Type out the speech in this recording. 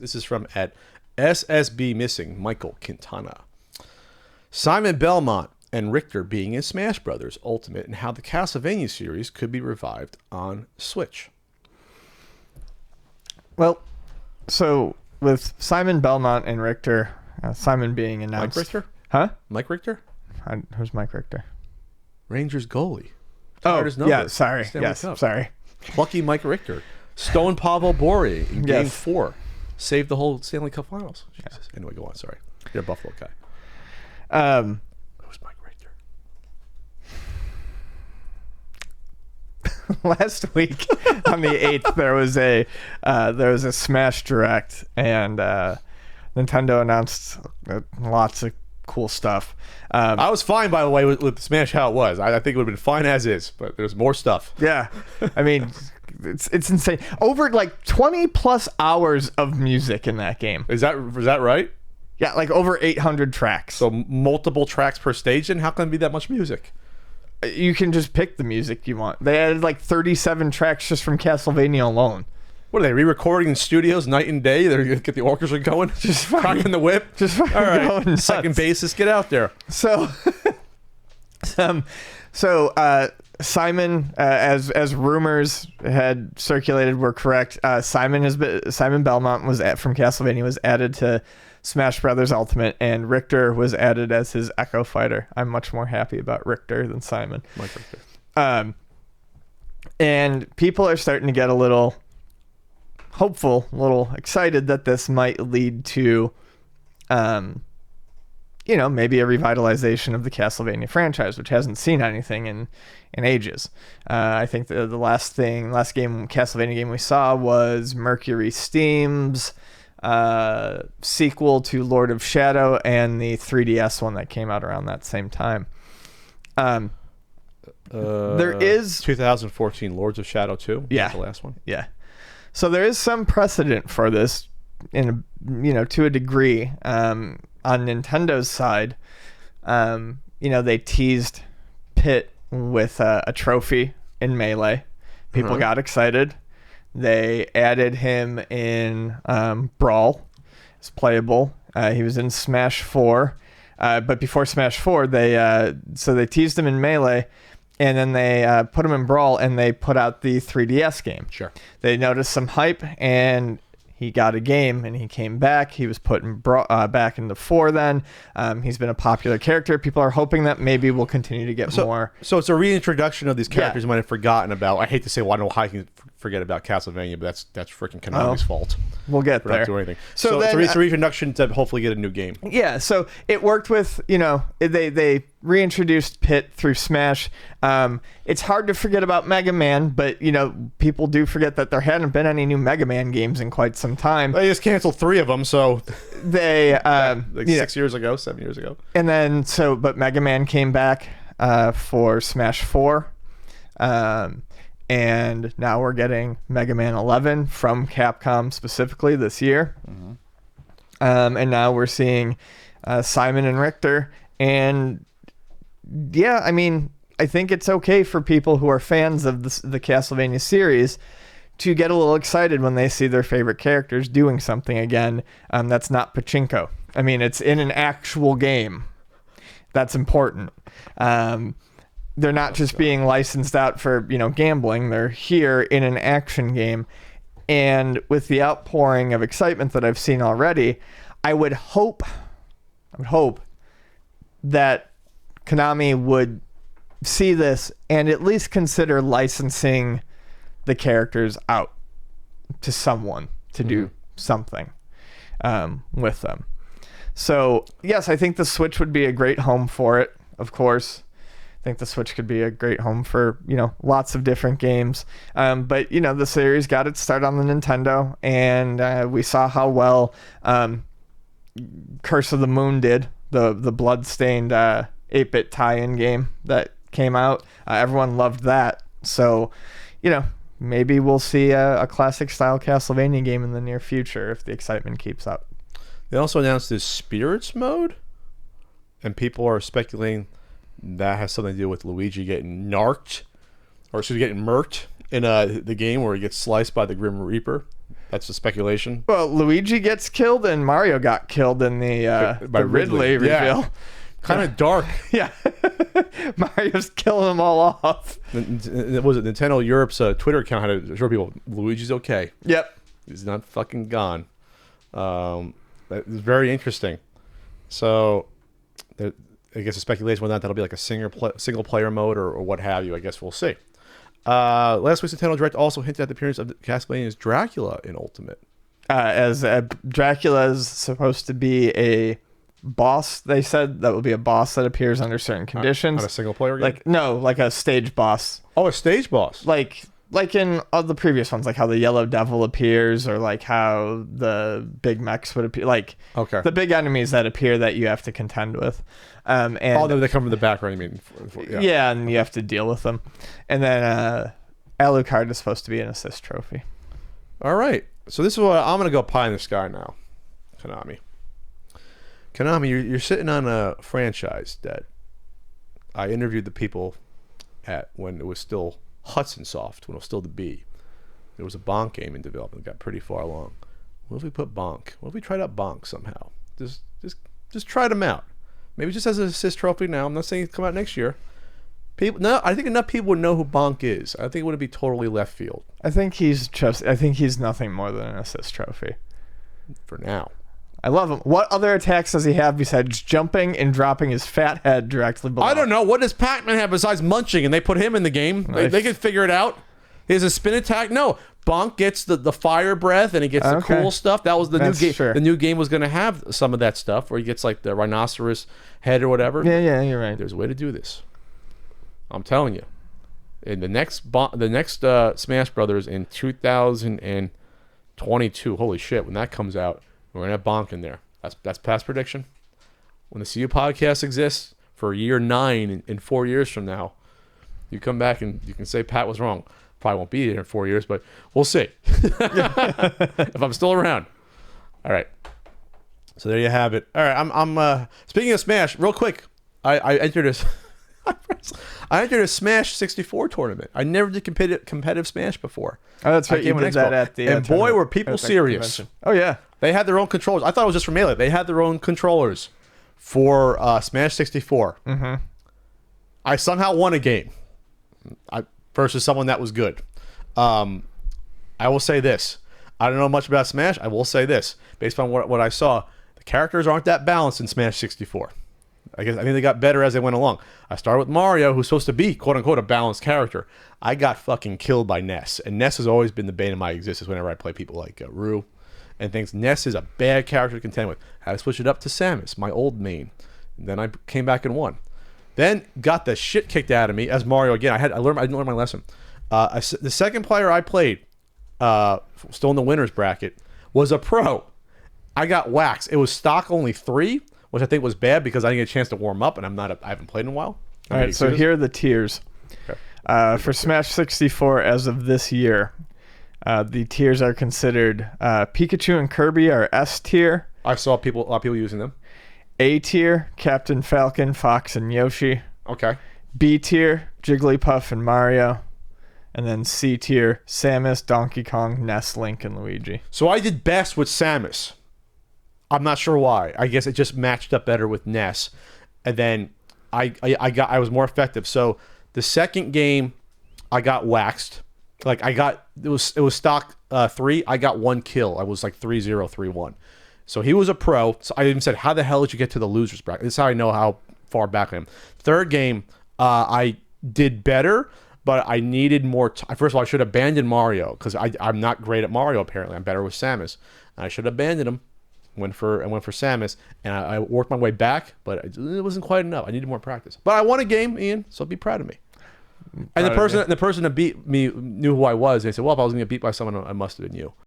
This is from at SSB Missing Michael Quintana. Simon Belmont and Richter being in Smash Brothers Ultimate, and how the Castlevania series could be revived on Switch. Well, so with Simon Belmont and Richter, Simon being announced. Mike Richter? Huh? Mike Richter? Who's Mike Richter? Rangers goalie. Oh, yeah, sorry. Yes, sorry. Lucky Mike Richter. Stone Pavel Bore in Game Yes. 4. Saved the whole Stanley Cup Finals. Jesus. Anyway, go on. Sorry. You're a Buffalo guy. Who's Mike Richter? Last week on the 8th, there was a Smash Direct, and Nintendo announced lots of cool stuff. I was fine, by the way, with Smash how it was. I think it would have been fine as is, but there's more stuff. Yeah, I mean, it's insane. Over like 20 plus hours of music in that game. Is that right? Yeah, like over 800 tracks. So multiple tracks per stage, and how can it be that much music? You can just pick the music you want. They added like 37 tracks just from Castlevania alone. What are they re-recording in studios night and day? They're gonna get the orchestra going, just cracking the whip. Just all right. going nuts. Second bassist, get out there. So, Simon, as rumors had circulated were correct, Simon Belmont from Castlevania was added to Smash Brothers Ultimate, and Richter was added as his Echo Fighter. I'm much more happy about Richter than Simon. Mike Richter. And people are starting to get a little hopeful, a little excited that this might lead to, maybe a revitalization of the Castlevania franchise, which hasn't seen anything in ages. I think the last Castlevania game we saw was Mercury Steam's sequel to Lord of Shadow, and the 3DS one that came out around that same time. There is 2014 Lords of Shadow 2. Yeah, the last one. Yeah. So there is some precedent for this, to a degree. On Nintendo's side, they teased Pit with a trophy in Melee. People got excited. They added him in Brawl. It's playable. He was in Smash 4. But before Smash 4, they teased him in Melee, and then they put him in Brawl, and they put out the 3DS game. Sure. They noticed some hype, and he got a game, and he came back. He was put in back into 4 then. He's been a popular character. People are hoping that maybe we'll continue to get more. So it's a reintroduction of these characters you might have forgotten about. I hate to say, well, I don't know how you can forget about Castlevania, but that's freaking Konami's fault. We'll get there. Not doing anything. So then, it's a uh, reintroduction to hopefully get a new game. Yeah, so it worked with, they reintroduced Pit through Smash. It's hard to forget about Mega Man, but, people do forget that there hadn't been any new Mega Man games in quite some time. They just canceled 3 of them, so they 6 years ago, 7 years ago. And then but Mega Man came back for Smash 4. And now we're getting Mega Man 11 from Capcom specifically this year. Mm-hmm. And now we're seeing Simon and Richter. And yeah, I mean, I think it's okay for people who are fans of the Castlevania series to get a little excited when they see their favorite characters doing something again that's not pachinko. I mean, it's in an actual game. That's important. They're not just being licensed out for, gambling. They're here in an action game. And with the outpouring of excitement that I've seen already, I would hope that Konami would see this and at least consider licensing the characters out to someone to do something with them. So, yes, I think the Switch would be a great home for it, of course. I think the Switch could be a great home for, lots of different games. But, the series got its start on the Nintendo, and we saw how well Curse of the Moon did, the blood-stained 8-bit tie-in game that came out. Everyone loved that. So, maybe we'll see a classic-style Castlevania game in the near future if the excitement keeps up. They also announced this Spirits mode, and people are speculating that has something to do with Luigi getting getting murked in the game where he gets sliced by the Grim Reaper. That's the speculation. Well, Luigi gets killed and Mario got killed in the Ridley reveal. Yeah. Kind of dark. Yeah. Mario's killing them all off. Was it Nintendo Europe's Twitter account had to assure people Luigi's okay. Yep. He's not fucking gone. That is very interesting. So, I guess the speculation whether or not that'll be like a single player mode or what have you. I guess we'll see. Last week's Nintendo Direct also hinted at the appearance of Castlevania's Dracula in Ultimate. As Dracula is supposed to be a boss, they said that will be a boss that appears under certain conditions. Not a single player game? Like a stage boss. Oh, a stage boss. Like in all the previous ones, like how the Yellow Devil appears, or like how the big mechs would appear, like the big enemies that appear that you have to contend with. And they come from the background. I mean, yeah, and you have to deal with them. And then Alucard is supposed to be an assist trophy. All right, so this is what I'm gonna go pie in the sky now, Konami. Konami, you're sitting on a franchise that I interviewed the people at when it was still Hudson Soft, when it was still the B. There was a Bonk game in development that got pretty far along. What if we put Bonk? What if we tried out Bonk somehow? Just try them out. Maybe just as an assist trophy now. I'm not saying it come out next year. I think enough people would know who Bonk is. I think it would be totally left field. I think he's nothing more than an assist trophy. For now. I love him. What other attacks does he have besides jumping and dropping his fat head directly below? I don't know. What does Pac-Man have besides munching? And they put him in the game. They can figure it out. He has a spin attack. No. Bonk gets the fire breath and he gets the cool stuff. That was the new game. Sure. The new game was going to have some of that stuff where he gets like the rhinoceros head or whatever. Yeah, you're right. There's a way to do this. I'm telling you. In the next Smash Brothers in 2022, holy shit, when that comes out, we're going to have Bonk in there. That's past prediction. When the CU podcast exists for year 9 in 4 years from now, you come back and you can say Pat was wrong. Probably won't be there in 4 years, but we'll see. If I'm still around. All right. So there you have it. All right. I'm speaking of Smash, real quick. I entered this. I entered a Smash 64 tournament. I never did competitive Smash before. Oh, that's right. You did that at the and boy, were people serious. Convention. Oh, yeah. They had their own controllers. I thought it was just for Melee. They had their own controllers for Smash 64. Mm-hmm. I somehow won a game versus someone that was good. I will say this. I don't know much about Smash. I will say this. Based on what I saw, the characters aren't that balanced in Smash 64. I think they got better as they went along. I started with Mario, who's supposed to be, quote-unquote, a balanced character. I got fucking killed by Ness. And Ness has always been the bane of my existence whenever I play people like Rue and things. Ness is a bad character to contend with. I had to switch it up to Samus, my old main. And then I came back and won. Then got the shit kicked out of me as Mario again. I didn't learn my lesson. The second player I played, still in the winner's bracket, was a pro. I got waxed. It was stock only 3, which I think was bad because I didn't get a chance to warm up, and I haven't played in a while. All right, so here are the tiers. Okay. For Smash 64 as of this year, the tiers are considered Pikachu and Kirby are S tier. I saw a lot of people using them. A tier, Captain Falcon, Fox, and Yoshi. Okay. B tier, Jigglypuff and Mario. And then C tier, Samus, Donkey Kong, Ness, Link, and Luigi. So I did best with Samus. I'm not sure why. I guess it just matched up better with Ness. And then I was more effective. So the second game, I got waxed. Like it was stock 3. I got 1 kill. I was like 3-0, 3-1. So he was a pro. So I even said, how the hell did you get to the losers bracket? This is how I know how far back I am. Third game, I did better, but I needed more first of all, I should have abandoned Mario because I'm not great at Mario apparently. I'm better with Samus. And I should have abandoned him. Went for Samus, and I worked my way back, but it wasn't quite enough. I needed more practice. But I won a game, Ian, so be proud of me. And the person that beat me knew who I was. They said, well, if I was going to get beat by someone, I must have been you.